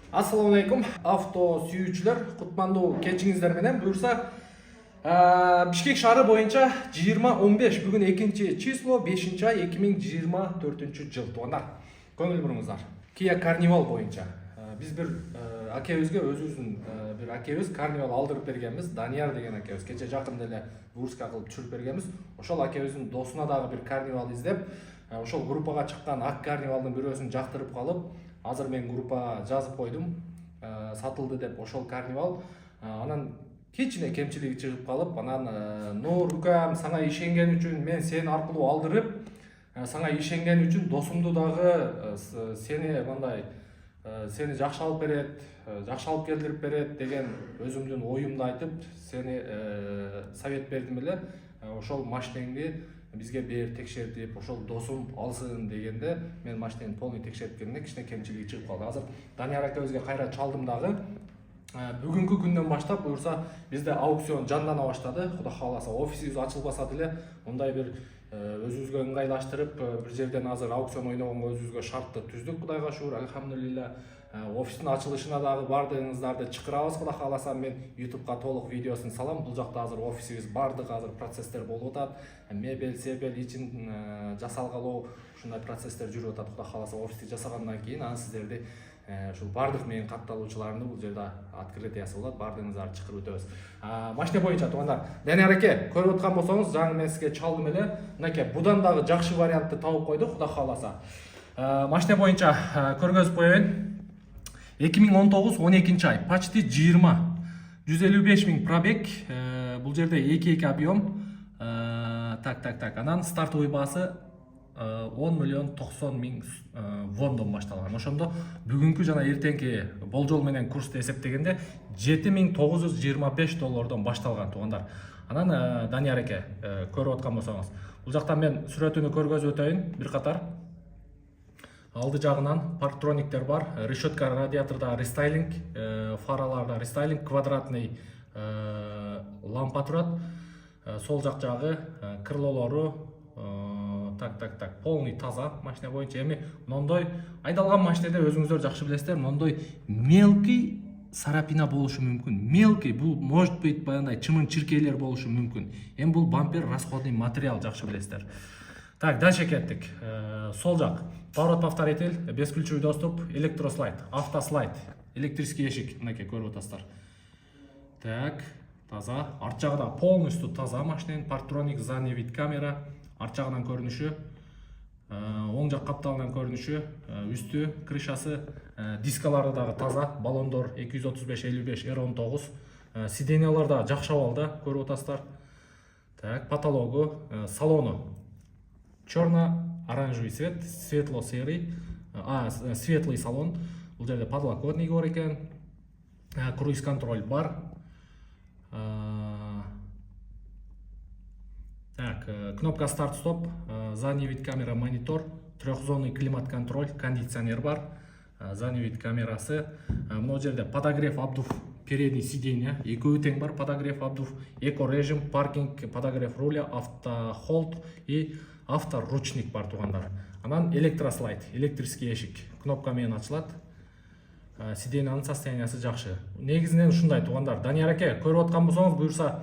Assalamu alaikum, авто сүйүүчүлөр, кутмандуу кечиңиздер менен. Буюрса, Бишкек шаары боюнча 20-15 бүгүн 2-число 5-ай 2024 жыл. Туугандар, көңүл буруңуздар. Kia Carnival боюнча биз бир акебизге өзүбүздүн бир акебиз Carnival алдырып бергенбиз. Данияр деген акебиз кече жакында эле выгрузка кылып түшүрүп бергенбиз. Ошол акебиздин досуна дагы бир Carnival издеп, ошол группага чыккан ак Carnivalдын бирөөсүн жактырып калып, азыр мен группа жазып койдум, сатылды деп ошол Carnival. Анан кичине кемчилиги чыгып калып, анан Нур укам, сага ишенген үчүн мен сени аркылуу алдырып, сага ишенген үчүн досумду дагы сени мындай сени жакшы алып берет, жакшы алып келдирип берет деген өзүмдүн оюмду айтып, сени совет бердим эле. Ошол машинеңди бизге бер текшертип, ошол досум алсын дегенде, мен машинени полный текшерип келгенде кичине кемчилиги чыгып калды. Азыр Данияр акебизге кайра чалдым дагы. Бүгүнкү күндөн баштап буюрса бизде аукцион жандана баштады. Кудай кааласа, офисибиз ачылбаса деле, мындай бир өзүбүзгө ыңгайлаштырып, бир жерден азыр аукцион ойногонго өзүбүзгө шартты түздүк. Кудайга шүгүр, альхамдулилля. Офистин ачылышына дагы бардыгыңыздарды чакырабыз. Кудай кааласа, мен YouTubeга толук видеосун салам. Бул жакта азыр офисибиз бардык, азыр процесстер болуп атат. Мебель, себел, ичин жасалгалоо, ушундай процесстер жүрүп атат. Кудай кааласа, офисти жасагандан кийин анан сиздерди ушул бардык менин катталуучуларымды бул жерде открытиясы болот, бардыгыңыздарды чакырып өтөбүз. Машина боюнча туугандар, Данияр аке, көрүп аткан болсоңуз, жаңы мен сизге чалдым эле. Мынакей, будан дагы жакшы вариантты табып койдук, Кудай кааласа. Машина боюнча көргөзүп коеюн. 2019-12 ай, почти 20, 155 миң пробег, бул жерде 2 объем, анан стартовый баасы 10 миллион 90 миң вондон башталган. Ошондо бүгүнкү жана эртеңки болжол менен курсту эсептегенде $7,925 башталган туугандар. Анан Данияр аке, көрүп аткан болсоңуз, бул жактан мен сүрөтүнү көргөзүп өтөйүн бир катар. Алды жагынан парктрониктер бар, решетка радиаторда рестайлинг, фараларда рестайлинг, квадратный лампа турат. Сол жак жагы крылолору полный таза машина боюнча. Эми мондой айдалган машинеде өзүңүздөр жакшы билесиздер, мондой мелкий сарапина болушу мүмкүн. Мелкий, бул может быть баягындай чымын-чиркейлер болушу мүмкүн. Эми бул бампер расходный материал, жакшы билесиздер. Так, дальше кеттик. Сол жак. Поворот-повторитель, бесключевой доступ, электрослайд, автослайд, электрический эшик, мынакей көрүп атасыздар. Так, таза. Арт жагы да полностью таза машиненин, парктроник, задний вид камера, арт жагынан көрүнүшү, оң жак капталынан көрүнүшү, үстү, крышасы, дискалары дагы таза, баллондор 235-55 R19, сиденьялар да жакшы абалда, көрүп атасыздар. Так, потологу, салону черно-оранжевый цвет, светло-серый, светлый салон. Бул жерде подлокотник бар экен, круиз контроль бар. Так, кнопка старт-стоп, задний вид камера, монитор, трехзонный климат-контроль, кондиционер бар, задний вид камерасы. Мына жерде подогрев обдув передний сиденья, экөө тең бар, подогрев обдув, эко-режим, паркинг, подогрев руля, автохолд и авторучник бар туугандар. Анан электрослайд, электрический эшик, кнопка менен ачылат. Сиденьянын состояниясы жакшы. Негизинен ушундай туугандар. Данияр аке, көрүп аткан болсоңуз, буюрса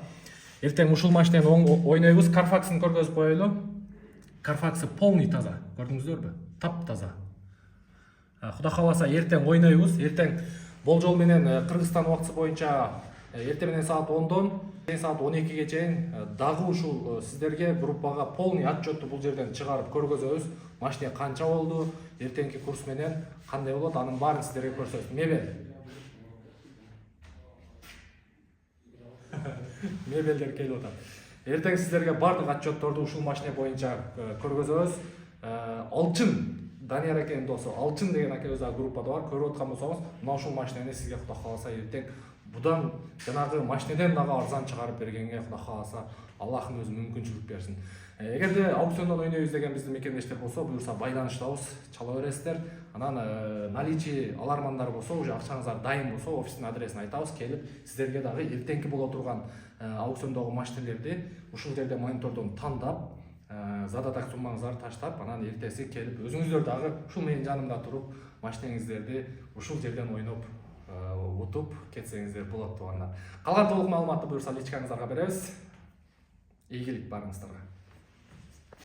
эртең ушул машинени ойнойбуз. Carfax'ын көргөзүп коелу. Carfax'ы полный таза. Көрдүңүздөрбү? Тап таза. Кудай кааласа эртең ойнойбуз. Эртең болжол менен Кыргызстан убактысы боюнча эртең менен саат 10дон саат 12ге чейин дагы ушул сиздерге группага полный отчетту бул жерден чыгарып көргөзөбүз. Машина канча болду, эртеңки курс менен кандай болот, анын баарын сиздерге көрсөтөбүз. Мебелдер келип атат. Эртең сиздерге бардык отчетторду ушул машина боюнча көргөзөбүз. Алчын Данияр акенин досу, Алчын деген акебиз да группада бар. Көрүп аткан болсоңуз, мына ушул машинени сизге Кудай кааласа эртең будан жанагы машинеден дагы арзан чыгарып бергенге Кудай кааласа Аллахтын өзү мүмкүнчүлүк берсин. Эгерде аукциондон ойнойбуз деген биздин мекендештер болсо, буюрса байланыштабыз, чала бересиздер. Анан наличие алармандар болсо, уже акчаңыздар дайын болсо, офистин адресин айтабыз, келип сиздерге дагы эртеңки боло турган аукциондогу машинелерди ушул жерде монитордон тандап, задатак суммаңыздарды таштап, анан эртеси келип өзүңүздөр дагы ушул менин жанымда туруп, машинеңиздерди ушул жерден ойноп утуп кетсеңиздер болот туугандар. Калган толук маалыматты буюрса личкаңыздарга беребиз. Ийгилик барыңыздарга.